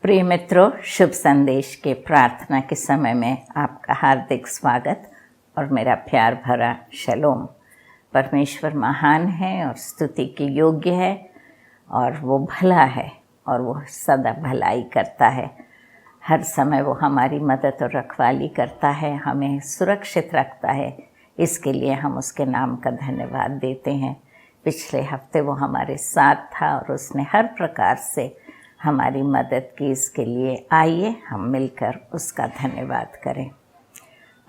प्रिय मित्रों, शुभ संदेश के प्रार्थना के समय में आपका हार्दिक स्वागत और मेरा प्यार भरा शलोम। परमेश्वर महान है और स्तुति के योग्य है और वो भला है और वो सदा भलाई करता है। हर समय वो हमारी मदद और रखवाली करता है, हमें सुरक्षित रखता है। इसके लिए हम उसके नाम का धन्यवाद देते हैं। पिछले हफ्ते वो हमारे साथ था और उसने हर प्रकार से हमारी मदद की। इसके लिए आइए हम मिलकर उसका धन्यवाद करें।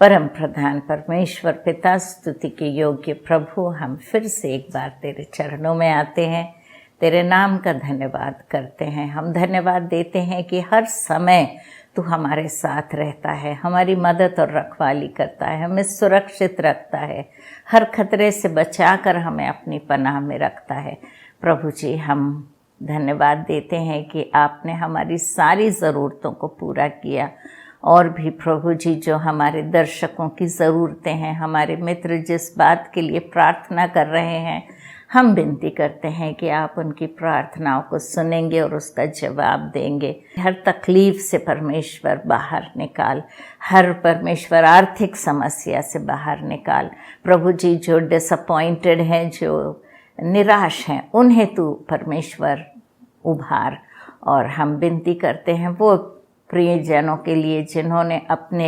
परम प्रधान परमेश्वर पिता, स्तुति के योग्य प्रभु, हम फिर से एक बार तेरे चरणों में आते हैं, तेरे नाम का धन्यवाद करते हैं। हम धन्यवाद देते हैं कि हर समय तू हमारे साथ रहता है, हमारी मदद और रखवाली करता है, हमें सुरक्षित रखता है, हर खतरे से बचाकर हमें अपनी पनाह में रखता है। प्रभु जी, हम धन्यवाद देते हैं कि आपने हमारी सारी ज़रूरतों को पूरा किया। और भी प्रभु जी, जो हमारे दर्शकों की ज़रूरतें हैं, हमारे मित्र जिस बात के लिए प्रार्थना कर रहे हैं, हम विनती करते हैं कि आप उनकी प्रार्थनाओं को सुनेंगे और उसका जवाब देंगे। हर तकलीफ़ से परमेश्वर बाहर निकाल, हर परमेश्वर आर्थिक समस्या से बाहर निकाल। प्रभु जी, जो डिसअपॉइंटेड हैं, जो निराश हैं, उन्हें तू परमेश्वर उभार। और हम विनती करते हैं वो प्रियजनों के लिए जिन्होंने अपने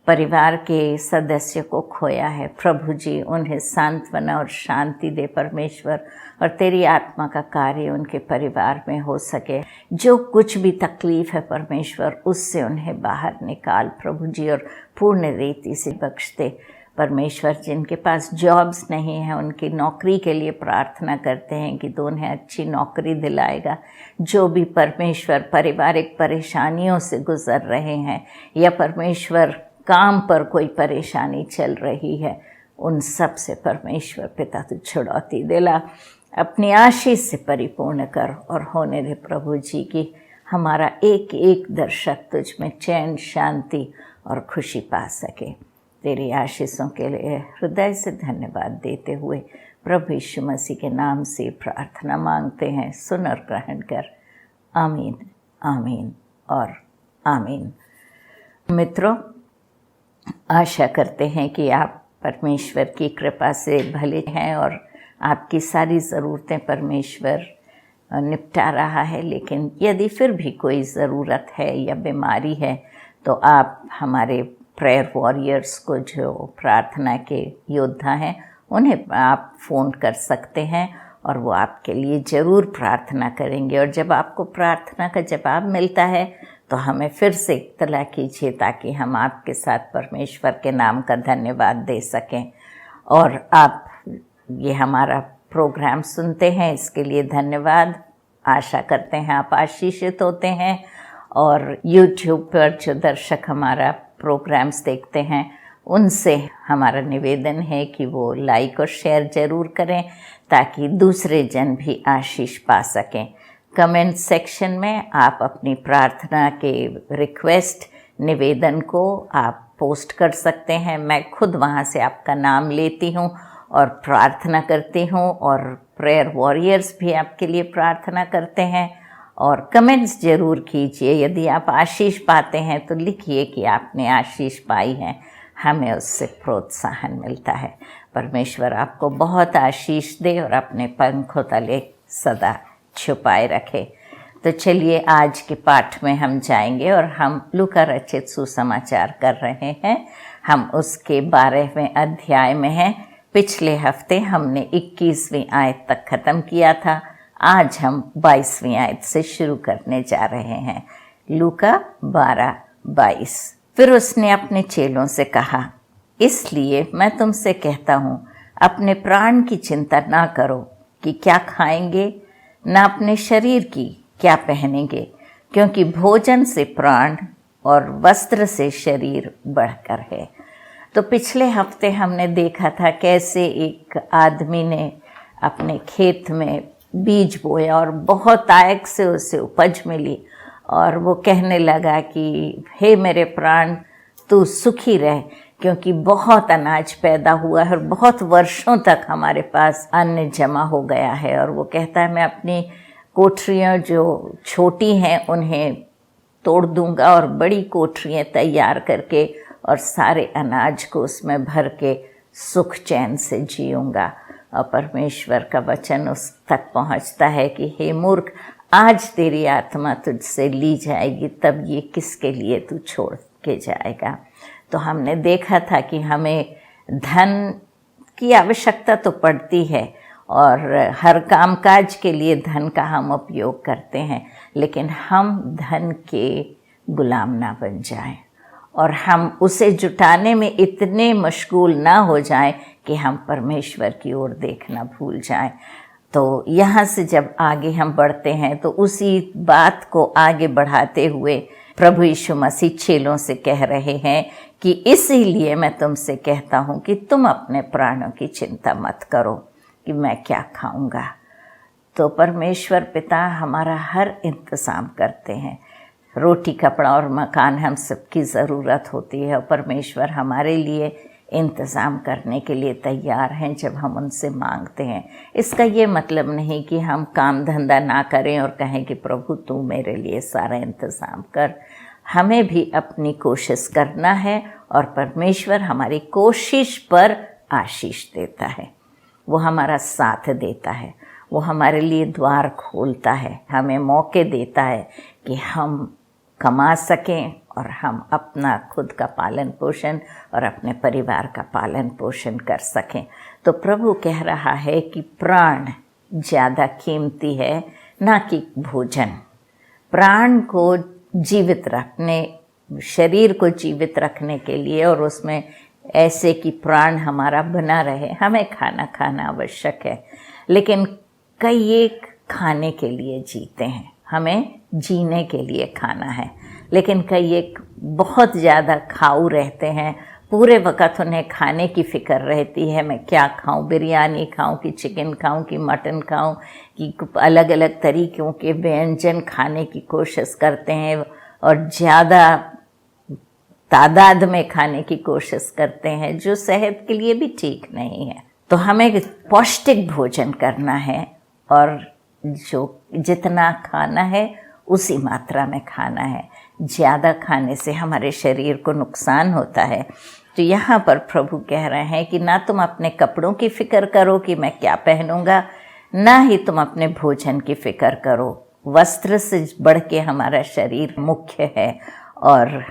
परिवार के सदस्य को खोया है, प्रभु जी उन्हें सांत्वना और शांति दे परमेश्वर, और तेरी आत्मा का कार्य उनके परिवार में हो सके। जो कुछ भी तकलीफ़ है परमेश्वर, उससे उन्हें बाहर निकाल प्रभु जी, और पूर्ण रीति से बख्श दे परमेश्वर। जिनके पास जॉब्स नहीं है, उनकी नौकरी के लिए प्रार्थना करते हैं कि तू उन्हें अच्छी नौकरी दिलाएगा। जो भी परमेश्वर पारिवारिक परेशानियों से गुजर रहे हैं या परमेश्वर काम पर कोई परेशानी चल रही है, उन सब से परमेश्वर पिता तू छुड़ौती दिला, अपनी आशीष से परिपूर्ण कर। और होने दे प्रभु जी कि हमारा एक एक दर्शक तुझ में चैन, शांति और खुशी पा सके। तेरी आशीषों के लिए हृदय से धन्यवाद देते हुए प्रभु यीशु मसीह के नाम से प्रार्थना मांगते हैं। सुन और ग्रहण कर। आमीन, आमीन और आमीन। मित्रों, आशा करते हैं कि आप परमेश्वर की कृपा से भले हैं और आपकी सारी ज़रूरतें परमेश्वर निपटा रहा है। लेकिन यदि फिर भी कोई ज़रूरत है या बीमारी है, तो आप हमारे प्रेयर वॉरियर्स को, जो प्रार्थना के योद्धा हैं, उन्हें आप फ़ोन कर सकते हैं और वो आपके लिए ज़रूर प्रार्थना करेंगे। और जब आपको प्रार्थना का जवाब मिलता है तो हमें फिर से इत्तला कीजिए, ताकि हम आपके साथ परमेश्वर के नाम का धन्यवाद दे सकें। और आप ये हमारा प्रोग्राम सुनते हैं, इसके लिए धन्यवाद। आशा करते हैं आप आशीषित होते हैं। और YouTube पर जो दर्शक हमारा प्रोग्राम्स देखते हैं, उनसे हमारा निवेदन है कि वो लाइक और शेयर ज़रूर करें, ताकि दूसरे जन भी आशीष पा सकें। कमेंट सेक्शन में आप अपनी प्रार्थना के रिक्वेस्ट, निवेदन को आप पोस्ट कर सकते हैं। मैं खुद वहाँ से आपका नाम लेती हूँ और प्रार्थना करती हूँ, और प्रेयर वॉरियर्स भी आपके लिए प्रार्थना करते हैं। और कमेंट्स ज़रूर कीजिए। यदि आप आशीष पाते हैं तो लिखिए कि आपने आशीष पाई है, हमें उससे प्रोत्साहन मिलता है। परमेश्वर आपको बहुत आशीष दे और अपने पंखों तले सदा छुपाए रखे। तो चलिए आज के पाठ में हम जाएंगे और हम लूका रचित सुसमाचार कर रहे हैं। हम उसके 12वें अध्याय में हैं। पिछले हफ्ते हमने 21वीं आयत तक ख़त्म किया था। आज हम 22वीं आयत से शुरू करने जा रहे हैं। लूका 12:22। फिर उसने अपने चेलों से कहा, इसलिए मैं तुमसे कहता हूँ, अपने प्राण की चिंता ना करो कि क्या खाएंगे, ना अपने शरीर की क्या पहनेंगे, क्योंकि भोजन से प्राण और वस्त्र से शरीर बढ़कर है। तो पिछले हफ्ते हमने देखा था कैसे एक आदमी ने अपने खेत में बीज बोया और बहुत आयक से उसे उपज मिली, और वो कहने लगा कि हे मेरे प्राण, तू सुखी रह, क्योंकि बहुत अनाज पैदा हुआ है और बहुत वर्षों तक हमारे पास अन्न जमा हो गया है। और वो कहता है, मैं अपनी कोठरियाँ जो छोटी हैं उन्हें तोड़ दूंगा और बड़ी कोठरियाँ तैयार करके और सारे अनाज को उसमें भर के सुख चैन से जीऊँगा। और परमेश्वर का वचन उस तक पहुँचता है कि हे मूर्ख, आज तेरी आत्मा तुझसे ली जाएगी, तब ये किसके लिए तू छोड़ के जाएगा। तो हमने देखा था कि हमें धन की आवश्यकता तो पड़ती है और हर कामकाज के लिए धन का हम उपयोग करते हैं, लेकिन हम धन के गुलाम ना बन जाएं और हम उसे जुटाने में इतने मशगूल ना हो जाएं कि हम परमेश्वर की ओर देखना भूल जाएं। तो यहाँ से जब आगे हम बढ़ते हैं तो उसी बात को आगे बढ़ाते हुए प्रभु यीशु मसीह चेलों से कह रहे हैं कि इसीलिए मैं तुमसे कहता हूँ कि तुम अपने प्राणों की चिंता मत करो कि मैं क्या खाऊंगा। तो परमेश्वर पिता हमारा हर इंतज़ाम करते हैं। रोटी, कपड़ा और मकान हम सबकी ज़रूरत होती है और परमेश्वर हमारे लिए इंतज़ाम करने के लिए तैयार हैं जब हम उनसे मांगते हैं। इसका ये मतलब नहीं कि हम काम धंधा ना करें और कहें कि प्रभु तू मेरे लिए सारा इंतज़ाम कर। हमें भी अपनी कोशिश करना है और परमेश्वर हमारी कोशिश पर आशीष देता है, वो हमारा साथ देता है, वो हमारे लिए द्वार खोलता है, हमें मौके देता है कि हम कमा सकें और हम अपना खुद का पालन पोषण और अपने परिवार का पालन पोषण कर सकें। तो प्रभु कह रहा है कि प्राण ज़्यादा कीमती है ना कि भोजन। प्राण को जीवित रखने, शरीर को जीवित रखने के लिए और उसमें ऐसे कि प्राण हमारा बना रहे, हमें खाना खाना आवश्यक है। लेकिन कई एक खाने के लिए जीते हैं, हमें जीने के लिए खाना है, लेकिन कई एक बहुत ज़्यादा खाऊ रहते हैं। पूरे वक़्त उन्हें खाने की फ़िक्र रहती है, मैं क्या खाऊं, बिरयानी खाऊं कि चिकन खाऊं कि मटन खाऊं, कि अलग अलग तरीक़ों के व्यंजन खाने की कोशिश करते हैं और ज़्यादा तादाद में खाने की कोशिश करते हैं, जो सेहत के लिए भी ठीक नहीं है। तो हमें पौष्टिक भोजन करना है और जो जितना खाना है उसी मात्रा में खाना है। ज़्यादा खाने से हमारे शरीर को नुकसान होता है। तो यहाँ पर प्रभु कह रहे हैं कि ना तुम अपने कपड़ों की फ़िक्र करो कि मैं क्या पहनूंगा, ना ही तुम अपने भोजन की फ़िक्र करो। वस्त्र से बढ़ के हमारा शरीर मुख्य है और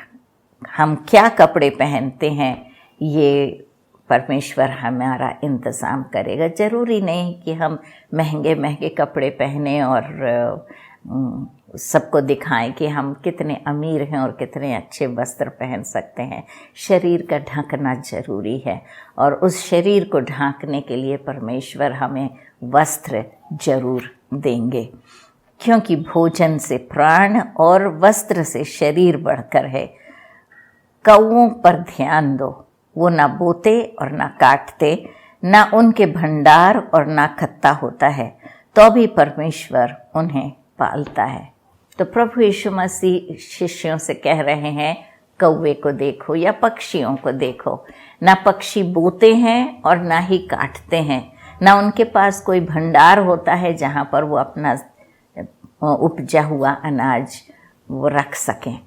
हम क्या कपड़े पहनते हैं ये परमेश्वर हमारा इंतज़ाम करेगा। ज़रूरी नहीं कि हम महंगे महंगे कपड़े पहने और सबको दिखाएं कि हम कितने अमीर हैं और कितने अच्छे वस्त्र पहन सकते हैं। शरीर का ढकना ज़रूरी है और उस शरीर को ढांकने के लिए परमेश्वर हमें वस्त्र जरूर देंगे, क्योंकि भोजन से प्राण और वस्त्र से शरीर बढ़कर है। कौओं पर ध्यान दो, वो ना बोते और ना काटते, ना उनके भंडार और ना खत्ता होता है, तो भी परमेश्वर उन्हें पालता है। तो प्रभु यीशु मसीह शिष्यों से कह रहे हैं, कौवे को देखो या पक्षियों को देखो, ना पक्षी बोते हैं और ना ही काटते हैं, ना उनके पास कोई भंडार होता है जहाँ पर वो अपना उपजा हुआ अनाज वो रख सकें।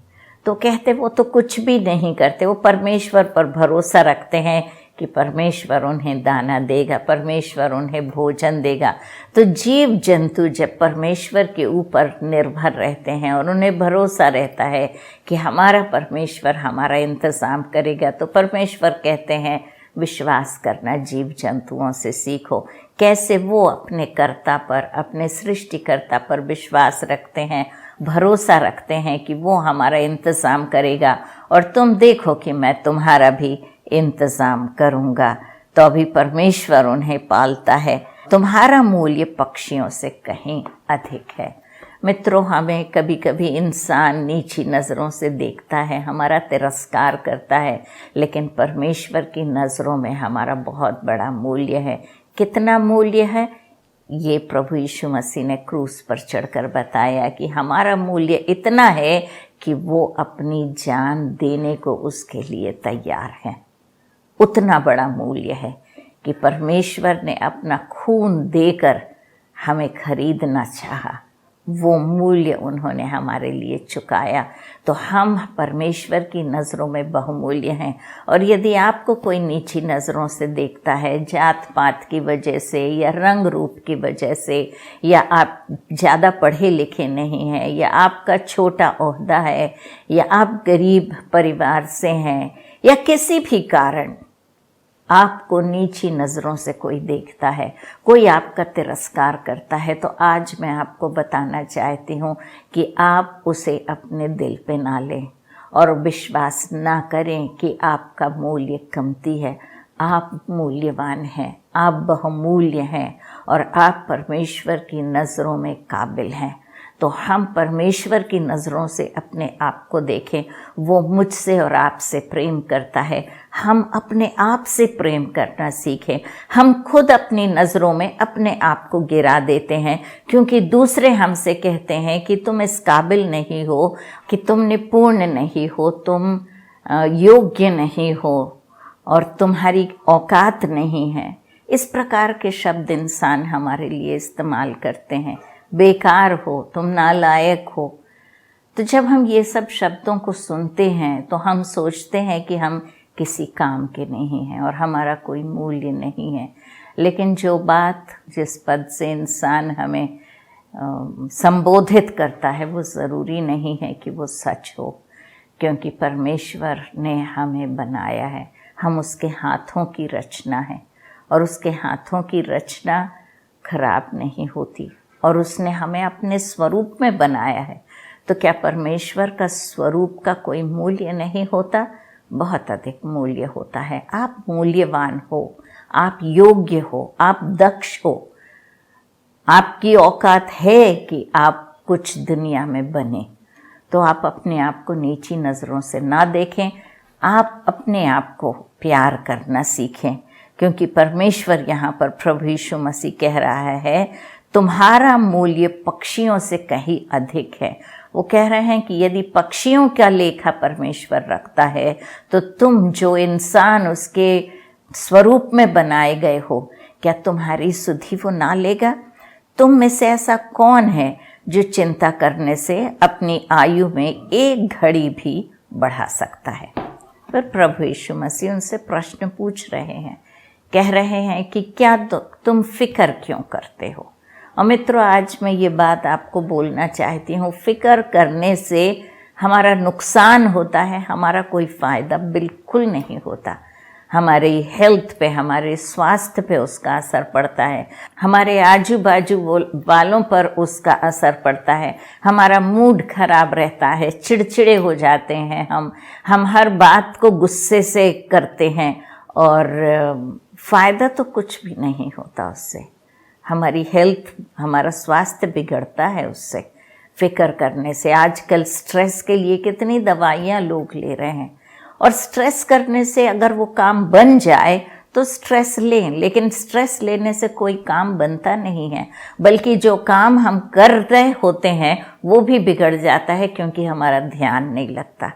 तो कहते वो तो कुछ भी नहीं करते, वो परमेश्वर पर भरोसा रखते हैं कि परमेश्वर उन्हें दाना देगा, परमेश्वर उन्हें भोजन देगा। तो जीव जंतु जब परमेश्वर के ऊपर निर्भर रहते हैं और उन्हें भरोसा रहता है कि हमारा परमेश्वर हमारा इंतज़ाम करेगा, तो परमेश्वर कहते हैं विश्वास करना जीव जंतुओं से सीखो। कैसे वो अपने कर्ता पर, अपने सृष्टिकर्ता पर विश्वास रखते हैं, भरोसा रखते हैं कि वो हमारा इंतज़ाम करेगा और तुम देखो कि मैं तुम्हारा भी इंतज़ाम करूँगा। तो अभी परमेश्वर उन्हें पालता है। तुम्हारा मूल्य पक्षियों से कहीं अधिक है। मित्रों, हमें कभी कभी इंसान नीची नज़रों से देखता है, हमारा तिरस्कार करता है, लेकिन परमेश्वर की नज़रों में हमारा बहुत बड़ा मूल्य है। कितना मूल्य है ये प्रभु यीशु मसीह ने क्रूस पर चढ़कर बताया कि हमारा मूल्य इतना है कि वो अपनी जान देने को उसके लिए तैयार है। उतना बड़ा मूल्य है कि परमेश्वर ने अपना खून देकर हमें खरीदना चाहा वो मूल्य उन्होंने हमारे लिए चुकाया। तो हम परमेश्वर की नज़रों में बहुमूल्य हैं। और यदि आपको कोई नीची नज़रों से देखता है, जात पात की वजह से या रंग रूप की वजह से, या आप ज़्यादा पढ़े लिखे नहीं हैं, या आपका छोटा ओहदा है, या आप गरीब परिवार से हैं, या किसी भी कारण आपको नीची नज़रों से कोई देखता है, कोई आपका तिरस्कार करता है, तो आज मैं आपको बताना चाहती हूँ कि आप उसे अपने दिल पे ना लें और विश्वास ना करें कि आपका मूल्य कमती है। आप मूल्यवान हैं, आप बहुमूल्य हैं और आप परमेश्वर की नज़रों में काबिल हैं। तो हम परमेश्वर की नज़रों से अपने आप को देखें। वो मुझसे और आपसे प्रेम करता है। हम अपने आप से प्रेम करना सीखें। हम खुद अपनी नज़रों में अपने आप को गिरा देते हैं, क्योंकि दूसरे हमसे कहते हैं कि तुम इस काबिल नहीं हो, कि तुम निपुण नहीं हो, तुम योग्य नहीं हो और तुम्हारी औकात नहीं है। इस प्रकार के शब्द इंसान हमारे लिए इस्तेमाल करते हैं। बेकार हो, तुम नालायक हो। तो जब हम ये सब शब्दों को सुनते हैं तो हम सोचते हैं कि हम किसी काम के नहीं हैं और हमारा कोई मूल्य नहीं है। लेकिन जो बात, जिस पद से इंसान हमें संबोधित करता है, वो ज़रूरी नहीं है कि वो सच हो, क्योंकि परमेश्वर ने हमें बनाया है। हम उसके हाथों की रचना है और उसके हाथों की रचना खराब नहीं होती और उसने हमें अपने स्वरूप में बनाया है। तो क्या परमेश्वर का स्वरूप का कोई मूल्य नहीं होता? बहुत अधिक मूल्य होता है। आप मूल्यवान हो, आप योग्य हो, आप दक्ष हो। आपकी औकात है कि आप कुछ दुनिया में बने। तो आप अपने आप को नीची नज़रों से ना देखें। आप अपने आप को प्यार करना सीखें, क्योंकि परमेश्वर यहाँ पर प्रभु यीशु मसीह कह रहा है, तुम्हारा मूल्य पक्षियों से कहीं अधिक है। वो कह रहे हैं कि यदि पक्षियों का लेखा परमेश्वर रखता है, तो तुम जो इंसान उसके स्वरूप में बनाए गए हो, क्या तुम्हारी सुधि वो ना लेगा? तुम में से ऐसा कौन है जो चिंता करने से अपनी आयु में एक घड़ी भी बढ़ा सकता है? पर प्रभु यीशु मसीह उनसे प्रश्न पूछ रहे हैं, कह रहे हैं कि क्या तुम फिक्र क्यों करते हो? और मित्रों, आज मैं ये बात आपको बोलना चाहती हूँ, फिक्र करने से हमारा नुकसान होता है, हमारा कोई फ़ायदा बिल्कुल नहीं होता। हमारी हेल्थ पे, हमारे स्वास्थ्य पे उसका असर पड़ता है, हमारे आजू बाजू वालों पर उसका असर पड़ता है, हमारा मूड खराब रहता है, चिड़चिड़े हो जाते हैं, हम हर बात को गुस्से से करते हैं और फ़ायदा तो कुछ भी नहीं होता उससे। हमारी हेल्थ, हमारा स्वास्थ्य बिगड़ता है उससे, फिक्र करने से। आजकल स्ट्रेस के लिए कितनी दवाइयाँ लोग ले रहे हैं, और स्ट्रेस करने से अगर वो काम बन जाए तो स्ट्रेस लें, लेकिन स्ट्रेस लेने से कोई काम बनता नहीं है, बल्कि जो काम हम कर रहे होते हैं वो भी बिगड़ जाता है, क्योंकि हमारा ध्यान नहीं लगता।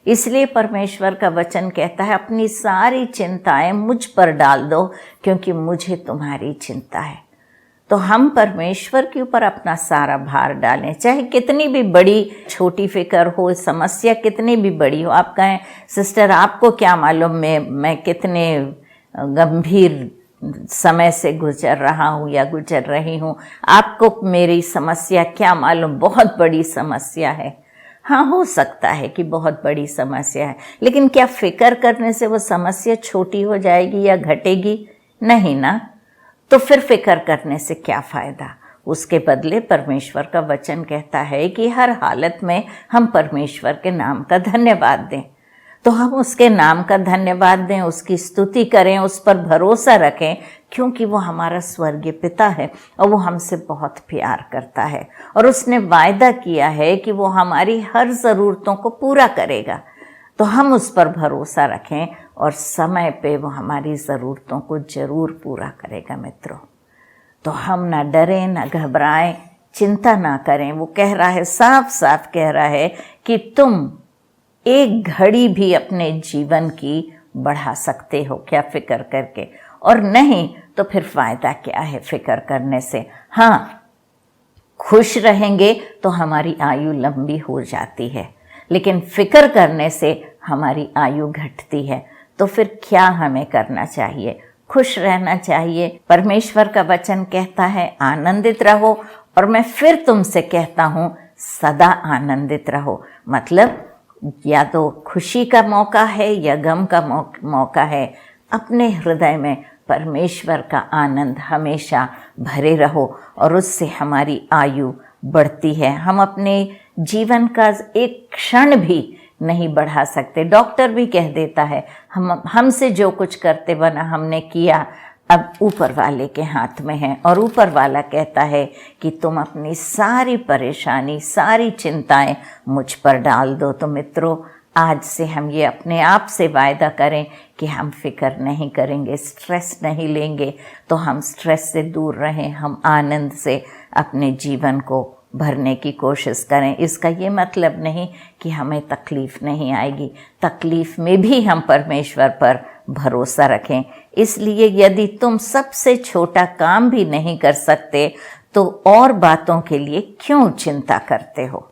इसलिए परमेश्वर का वचन कहता है, अपनी सारी चिंताएं मुझ पर डाल दो, क्योंकि मुझे तुम्हारी चिंता है। तो हम परमेश्वर के ऊपर अपना सारा भार डालें, चाहे कितनी भी बड़ी छोटी फिक्र हो, समस्या कितनी भी बड़ी हो। आप कहें, सिस्टर आपको क्या मालूम मैं कितने गंभीर समय से गुजर रहा हूँ या गुजर रही हूँ, आपको मेरी समस्या क्या मालूम, बहुत बड़ी समस्या है। हाँ, हो सकता है कि बहुत बड़ी समस्या है, लेकिन क्या फिक्र करने से वो समस्या छोटी हो जाएगी या घटेगी? नहीं ना। तो फिर फिक्र करने से क्या फ़ायदा? उसके बदले परमेश्वर का वचन कहता है कि हर हालत में हम परमेश्वर के नाम का धन्यवाद दें। तो हम उसके नाम का धन्यवाद दें, उसकी स्तुति करें, उस पर भरोसा रखें, क्योंकि वो हमारा स्वर्गीय पिता है और वो हमसे बहुत प्यार करता है और उसने वायदा किया है कि वो हमारी हर ज़रूरतों को पूरा करेगा। तो हम उस पर भरोसा रखें और समय पे वो हमारी ज़रूरतों को ज़रूर पूरा करेगा मित्रों। तो हम ना डरें, ना घबराएं, चिंता ना करें। वो कह रहा है, साफ साफ कह रहा है कि तुम एक घड़ी भी अपने जीवन की बढ़ा सकते हो क्या फिक्र करके, और नहीं तो फिर फ़ायदा क्या है फिक्र करने से। हाँ, खुश रहेंगे तो हमारी आयु लंबी हो जाती है, लेकिन फिक्र करने से हमारी आयु घटती है। तो फिर क्या हमें करना चाहिए? खुश रहना चाहिए। परमेश्वर का वचन कहता है आनंदित रहो, और मैं फिर तुमसे कहता हूँ सदा आनंदित रहो। मतलब या तो खुशी का मौका है या गम का मौका है, अपने हृदय में परमेश्वर का आनंद हमेशा भरे रहो, और उससे हमारी आयु बढ़ती है। हम अपने जीवन का एक क्षण भी नहीं बढ़ा सकते। डॉक्टर भी कह देता है हमसे जो कुछ करते बना हमने किया, अब ऊपर वाले के हाथ में है। और ऊपर वाला कहता है कि तुम अपनी सारी परेशानी, सारी चिंताएं मुझ पर डाल दो। तो मित्रों, आज से हम ये अपने आप से वायदा करें कि हम फिक्र नहीं करेंगे, स्ट्रेस नहीं लेंगे। तो हम स्ट्रेस से दूर रहें, हम आनंद से अपने जीवन को भरने की कोशिश करें। इसका ये मतलब नहीं कि हमें तकलीफ़ नहीं आएगी, तकलीफ़ में भी हम परमेश्वर पर भरोसा रखें। इसलिए यदि तुम सबसे छोटा काम भी नहीं कर सकते तो और बातों के लिए क्यों चिंता करते हो?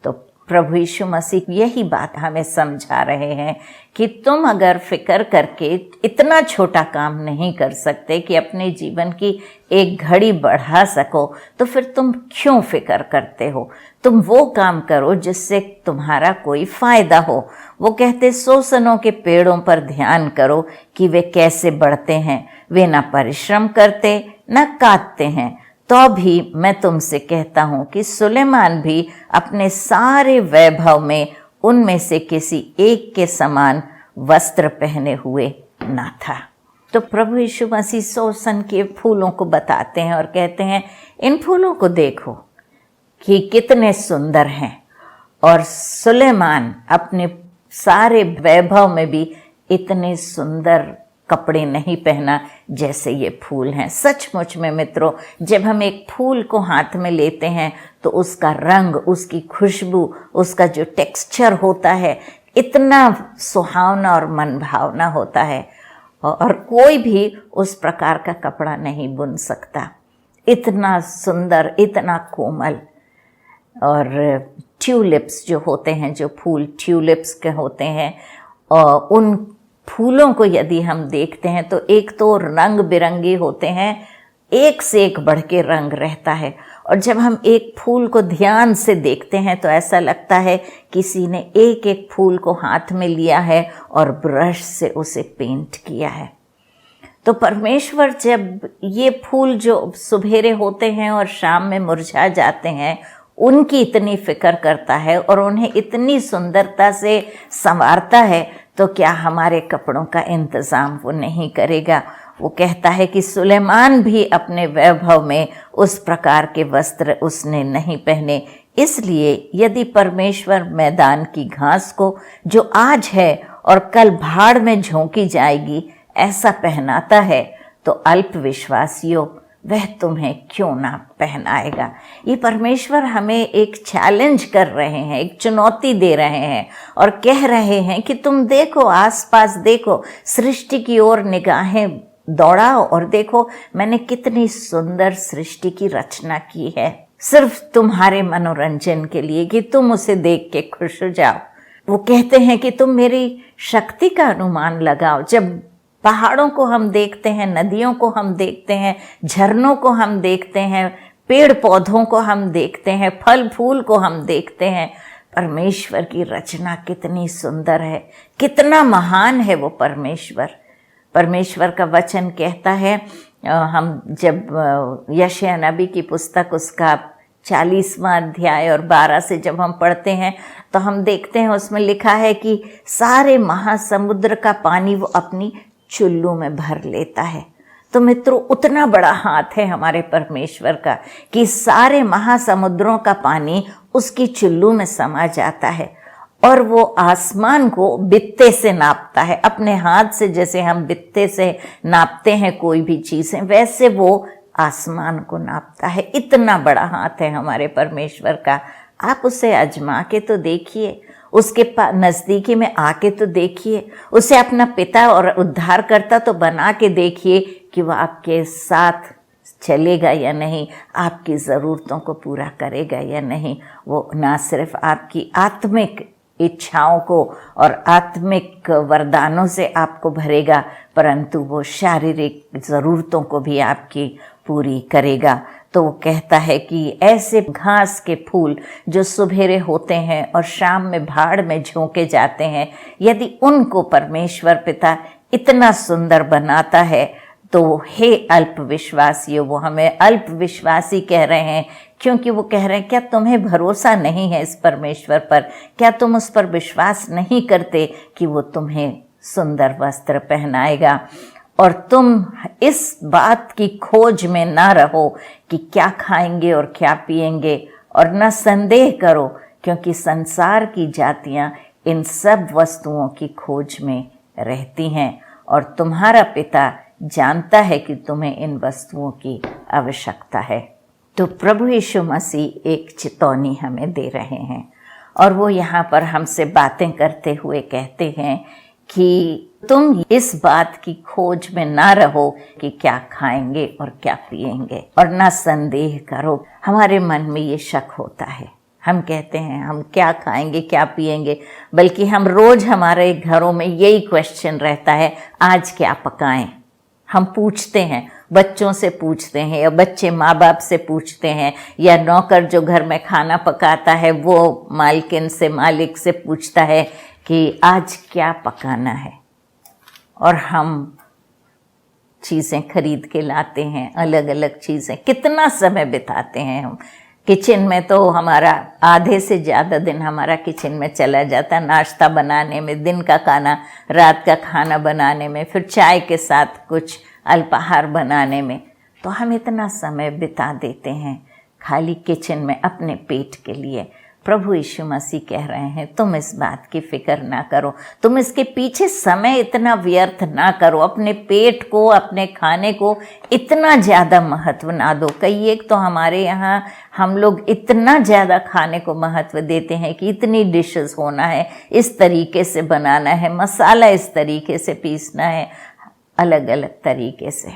तो प्रभु यीशु मसीह यही बात हमें समझा रहे हैं कि तुम अगर फिक्र करके इतना छोटा काम नहीं कर सकते कि अपने जीवन की एक घड़ी बढ़ा सको, तो फिर तुम क्यों फिक्र करते हो? तुम वो काम करो जिससे तुम्हारा कोई फायदा हो। वो कहते सोसनों के पेड़ों पर ध्यान करो कि वे कैसे बढ़ते हैं, वे ना परिश्रम करते ना काटते हैं। तो भी मैं तुमसे कहता हूँ कि सुलेमान भी अपने सारे वैभव में उनमें से किसी एक के समान वस्त्र पहने हुए ना था। तो प्रभु यीशु मसीह सोसन के फूलों को बताते हैं और कहते हैं इन फूलों को देखो कि कितने सुंदर हैं, और सुलेमान अपने सारे वैभव में भी इतने सुंदर कपड़े नहीं पहना जैसे ये फूल हैं। सचमुच में मित्रों, जब हम एक फूल को हाथ में लेते हैं तो उसका रंग, उसकी खुशबू, उसका जो टेक्सचर होता है इतना सुहावना और मनभावना होता है, और कोई भी उस प्रकार का कपड़ा नहीं बुन सकता। इतना सुंदर, इतना कोमल। और ट्यूलिप्स जो होते हैं, जो फूल ट्यूलिप्स के होते हैं, और उन फूलों को यदि हम देखते हैं तो एक तो रंग बिरंगे होते हैं, एक से एक बढ़ के रंग रहता है। और जब हम एक फूल को ध्यान से देखते हैं तो ऐसा लगता है किसी ने एक एक फूल को हाथ में लिया है और ब्रश से उसे पेंट किया है। तो परमेश्वर जब ये फूल जो सुबेरे होते हैं और शाम में मुरझा जाते हैं, उनकी इतनी फिक्र करता है और उन्हें इतनी सुंदरता से संवारता है, तो क्या हमारे कपड़ों का इंतज़ाम वो नहीं करेगा? वो कहता है कि सुलेमान भी अपने वैभव में उस प्रकार के वस्त्र उसने नहीं पहने। इसलिए यदि परमेश्वर मैदान की घास को जो आज है और कल भाड़ में झोंकी जाएगी ऐसा पहनाता है, तो अल्पविश्वासियों वह तुम्हें क्यों ना पहनाएगा। ये परमेश्वर हमें एक चैलेंज कर रहे हैं, एक चुनौती दे रहे हैं और कह रहे हैं कि तुम देखो, आसपास देखो, सृष्टि की ओर निगाहें दौड़ाओ और देखो मैंने कितनी सुंदर सृष्टि की रचना की है, सिर्फ तुम्हारे मनोरंजन के लिए कि तुम उसे देख के खुश हो जाओ। वो कहते हैं कि तुम मेरी शक्ति का अनुमान लगाओ। जब पहाड़ों को हम देखते हैं, नदियों को हम देखते हैं, झरनों को हम देखते हैं, पेड़ पौधों को हम देखते हैं, फल फूल को हम देखते हैं, परमेश्वर की रचना कितनी सुंदर है, कितना महान है वो परमेश्वर। परमेश्वर का वचन कहता है, हम जब यशायाह नबी की पुस्तक उसका 40वां अध्याय और 12 से जब हम पढ़ते हैं तो हम देखते हैं उसमें लिखा है कि सारे महासमुद्र का पानी वो अपनी चुल्लू में भर लेता है। तो मित्रों, उतना बड़ा हाथ है हमारे परमेश्वर का कि सारे महासमुद्रों का पानी उसकी चुल्लू में समा जाता है, और वो आसमान को बित्ते से नापता है। अपने हाथ से जैसे हम बित्ते से नापते हैं कोई भी चीज़ें, वैसे वो आसमान को नापता है। इतना बड़ा हाथ है हमारे परमेश्वर का। आप उसे आजमा के तो देखिए, उसके नज़दीकी में आके तो देखिए, उसे अपना पिता और उद्धारकर्ता तो बना के देखिए कि वह आपके साथ चलेगा या नहीं, आपकी ज़रूरतों को पूरा करेगा या नहीं। वो ना सिर्फ आपकी आत्मिक इच्छाओं को और आत्मिक वरदानों से आपको भरेगा, परंतु वो शारीरिक ज़रूरतों को भी आपकी पूरी करेगा। तो वो कहता है कि ऐसे घास के फूल जो सुबेरे होते हैं और शाम में भाड़ में झोंके जाते हैं, यदि उनको परमेश्वर पिता इतना सुंदर बनाता है, तो हे अल्प विश्वासियों, वो हमें अल्प विश्वासी कह रहे हैं क्योंकि वो कह रहे हैं क्या तुम्हें भरोसा नहीं है इस परमेश्वर पर? क्या तुम उस पर विश्वास नहीं करते कि वो तुम्हें सुंदर वस्त्र पहनाएगा? और तुम इस बात की खोज में ना रहो कि क्या खाएंगे और क्या पिएंगे, और न संदेह करो, क्योंकि संसार की जातियां इन सब वस्तुओं की खोज में रहती हैं और तुम्हारा पिता जानता है कि तुम्हें इन वस्तुओं की आवश्यकता है। तो प्रभु यीशु मसीह एक चेतावनी हमें दे रहे हैं और वो यहाँ पर हमसे बातें करते हुए कहते हैं कि तुम इस बात की खोज में ना रहो कि क्या खाएंगे और क्या पिएंगे, और ना संदेह करो। हमारे मन में ये शक होता है, हम कहते हैं हम क्या खाएंगे क्या पिएंगे, बल्कि हम रोज हमारे घरों में यही क्वेश्चन रहता है, आज क्या पकाएं। हम पूछते हैं, बच्चों से पूछते हैं, या बच्चे माँ बाप से पूछते हैं, या नौकर जो घर में खाना पकाता है वो मालकिन से, मालिक से पूछता है कि आज क्या पकाना है। और हम चीज़ें खरीद के लाते हैं, अलग अलग चीज़ें, कितना समय बिताते हैं हम किचन में। तो हमारा आधे से ज़्यादा दिन हमारा किचन में चला जाता है, नाश्ता बनाने में, दिन का खाना, रात का खाना बनाने में, फिर चाय के साथ कुछ अल्पाहार बनाने में। तो हम इतना समय बिता देते हैं खाली किचन में अपने पेट के लिए। प्रभु यीशु मसीह कह रहे हैं तुम इस बात की फिक्र ना करो, तुम इसके पीछे समय इतना व्यर्थ ना करो, अपने पेट को, अपने खाने को इतना ज़्यादा महत्व ना दो। कई एक तो हमारे यहाँ हम लोग इतना ज़्यादा खाने को महत्व देते हैं कि इतनी डिशेस होना है, इस तरीके से बनाना है, मसाला इस तरीके से पीसना है, अलग अलग तरीके से।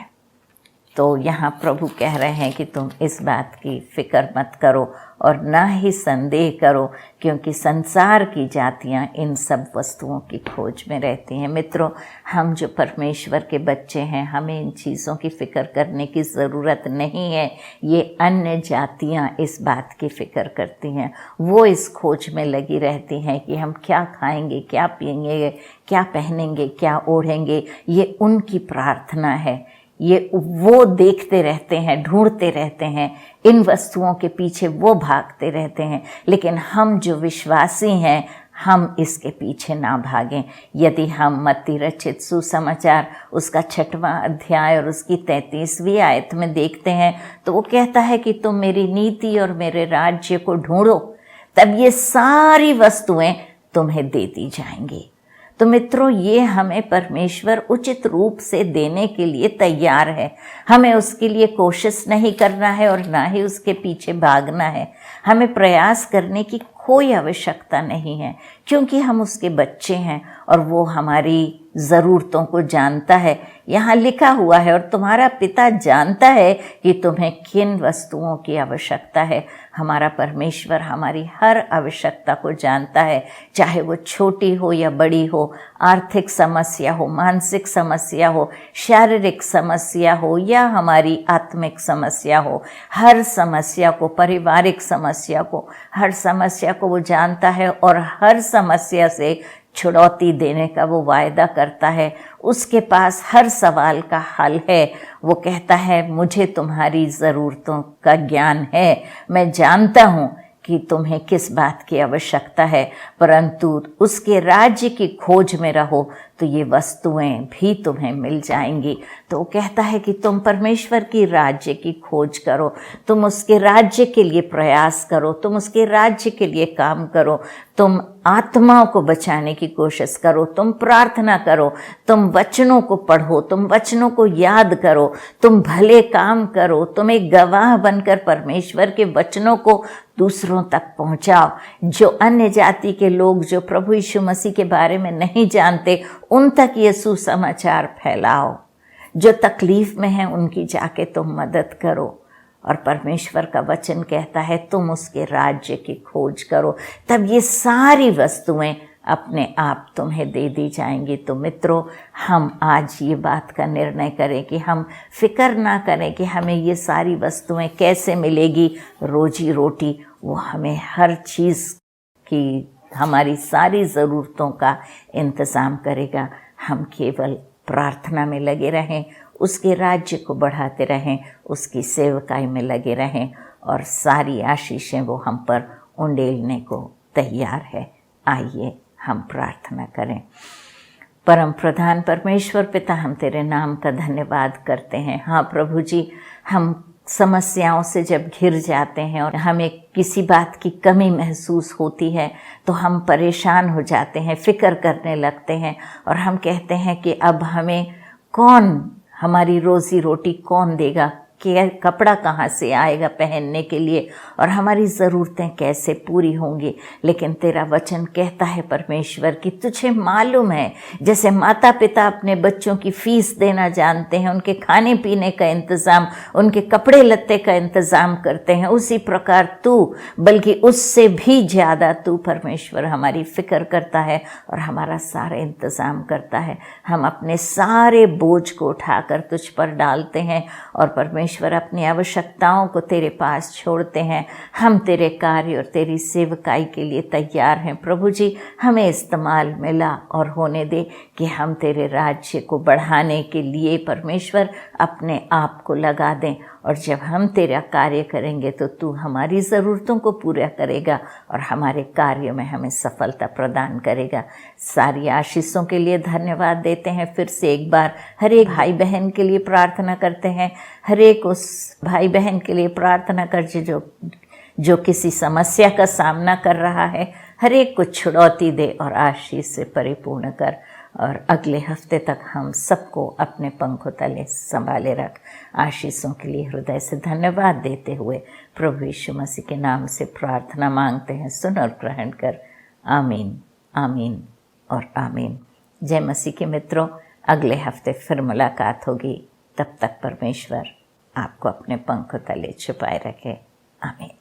तो यहाँ प्रभु कह रहे हैं कि तुम इस बात की फिक्र मत करो और ना ही संदेह करो, क्योंकि संसार की जातियाँ इन सब वस्तुओं की खोज में रहती हैं। मित्रों, हम जो परमेश्वर के बच्चे हैं, हमें इन चीज़ों की फ़िक्र करने की ज़रूरत नहीं है। ये अन्य जातियाँ इस बात की फ़िक्र करती हैं, वो इस खोज में लगी रहती हैं कि हम क्या खाएंगे, क्या पिएंगे, क्या पहनेंगे, क्या ओढ़ेंगे। ये उनकी प्रार्थना है, ये वो देखते रहते हैं, ढूंढते रहते हैं, इन वस्तुओं के पीछे वो भागते रहते हैं। लेकिन हम जो विश्वासी हैं, हम इसके पीछे ना भागें। यदि हम मत्ती रचित सुसमाचार उसका 6वां अध्याय और उसकी 33वीं आयत में देखते हैं, तो वो कहता है कि तुम मेरी नीति और मेरे राज्य को ढूंढो, तब ये सारी वस्तुएं तुम्हें दे दी जाएंगी। तो मित्रों, ये हमें परमेश्वर उचित रूप से देने के लिए तैयार है। हमें उसके लिए कोशिश नहीं करना है और ना ही उसके पीछे भागना है। हमें प्रयास करने की कोई आवश्यकता नहीं है, क्योंकि हम उसके बच्चे हैं और वो हमारी ज़रूरतों को जानता है। यहाँ लिखा हुआ है, और तुम्हारा पिता जानता है कि तुम्हें किन वस्तुओं की आवश्यकता है। हमारा परमेश्वर हमारी हर आवश्यकता को जानता है, चाहे वो छोटी हो या बड़ी हो, आर्थिक समस्या हो, मानसिक समस्या हो, शारीरिक समस्या हो या हमारी आत्मिक समस्या हो। हर समस्या को, पारिवारिक समस्या को, हर समस्या को वो जानता है और हर समस्या से छुड़ौती देने का वो वायदा करता है। उसके पास हर सवाल का हल है। वो कहता है मुझे तुम्हारी ज़रूरतों का ज्ञान है, मैं जानता हूँ कि तुम्हें किस बात की आवश्यकता है, परंतु उसके राज्य की खोज में रहो तो ये वस्तुएं भी तुम्हें मिल जाएंगी। तो वो कहता है कि तुम परमेश्वर की राज्य की खोज करो, तुम उसके राज्य के लिए प्रयास करो, तुम उसके राज्य के लिए काम करो, तुम आत्माओं को बचाने की कोशिश करो, तुम प्रार्थना करो, तुम वचनों को पढ़ो, तुम वचनों को याद करो, तुम भले काम करो, तुम एक गवाह बनकर परमेश्वर के वचनों को दूसरों तक पहुंचाओ। जो अन्य जाति के लोग जो प्रभु यीशु मसीह के बारे में नहीं जानते, उन तक ये सुसमाचार फैलाओ। जो तकलीफ में हैं उनकी जाके तुम मदद करो। और परमेश्वर का वचन कहता है तुम उसके राज्य की खोज करो, तब ये सारी वस्तुएं अपने आप तुम्हें दे दी जाएंगी। तो मित्रों, हम आज ये बात का निर्णय करें कि हम फिक्र ना करें कि हमें ये सारी वस्तुएं कैसे मिलेगी, रोजी रोटी वो हमें हर चीज़ की, हमारी सारी ज़रूरतों का इंतज़ाम करेगा। हम केवल प्रार्थना में लगे रहें, उसके राज्य को बढ़ाते रहें, उसकी सेवकाई में लगे रहें और सारी आशीषें वो हम पर उंडेलने को तैयार है। आइए हम प्रार्थना करें। परम प्रधान परमेश्वर पिता, हम तेरे नाम का धन्यवाद करते हैं। हाँ प्रभु जी, हम समस्याओं से जब घिर जाते हैं और हमें किसी बात की कमी महसूस होती है तो हम परेशान हो जाते हैं, फ़िक्र करने लगते हैं और हम कहते हैं कि अब हमें कौन, हमारी रोज़ी रोटी कौन देगा, कि कपड़ा कहाँ से आएगा पहनने के लिए और हमारी ज़रूरतें कैसे पूरी होंगी। लेकिन तेरा वचन कहता है परमेश्वर कि तुझे मालूम है, जैसे माता पिता अपने बच्चों की फ़ीस देना जानते हैं, उनके खाने पीने का इंतज़ाम, उनके कपड़े लत्ते का इंतज़ाम करते हैं, उसी प्रकार तू, बल्कि उससे भी ज़्यादा तू परमेश्वर हमारी फ़िक्र करता है और हमारा सारा इंतज़ाम करता है। हम अपने सारे बोझ को उठाकर तुझ पर डालते हैं और परमेश्वर अपनी आवश्यकताओं को तेरे पास छोड़ते हैं। हम तेरे कार्य और तेरी सेवकाई के लिए तैयार हैं। प्रभु जी, हमें इस्तेमाल में ला और होने दे कि हम तेरे राज्य को बढ़ाने के लिए परमेश्वर अपने आप को लगा दें। और जब हम तेरा कार्य करेंगे तो तू हमारी ज़रूरतों को पूरा करेगा और हमारे कार्यों में हमें सफलता प्रदान करेगा। सारी आशीषों के लिए धन्यवाद देते हैं। फिर से एक बार हर एक भाई बहन के लिए प्रार्थना करते हैं। हर एक उस भाई बहन के लिए प्रार्थना कर जो किसी समस्या का सामना कर रहा है, हर एक को छुड़ौती दे और आशीष से परिपूर्ण कर। और अगले हफ्ते तक हम सबको अपने पंखों तले संभाले रख। आशीषों के लिए हृदय से धन्यवाद देते हुए प्रभु यीशु मसीह के नाम से प्रार्थना मांगते हैं। सुन और ग्रहण कर। आमीन, आमीन और आमीन। जय मसीह के मित्रों, अगले हफ्ते फिर मुलाकात होगी। तब तक परमेश्वर आपको अपने पंखों तले छुपाए रखे। आमीन।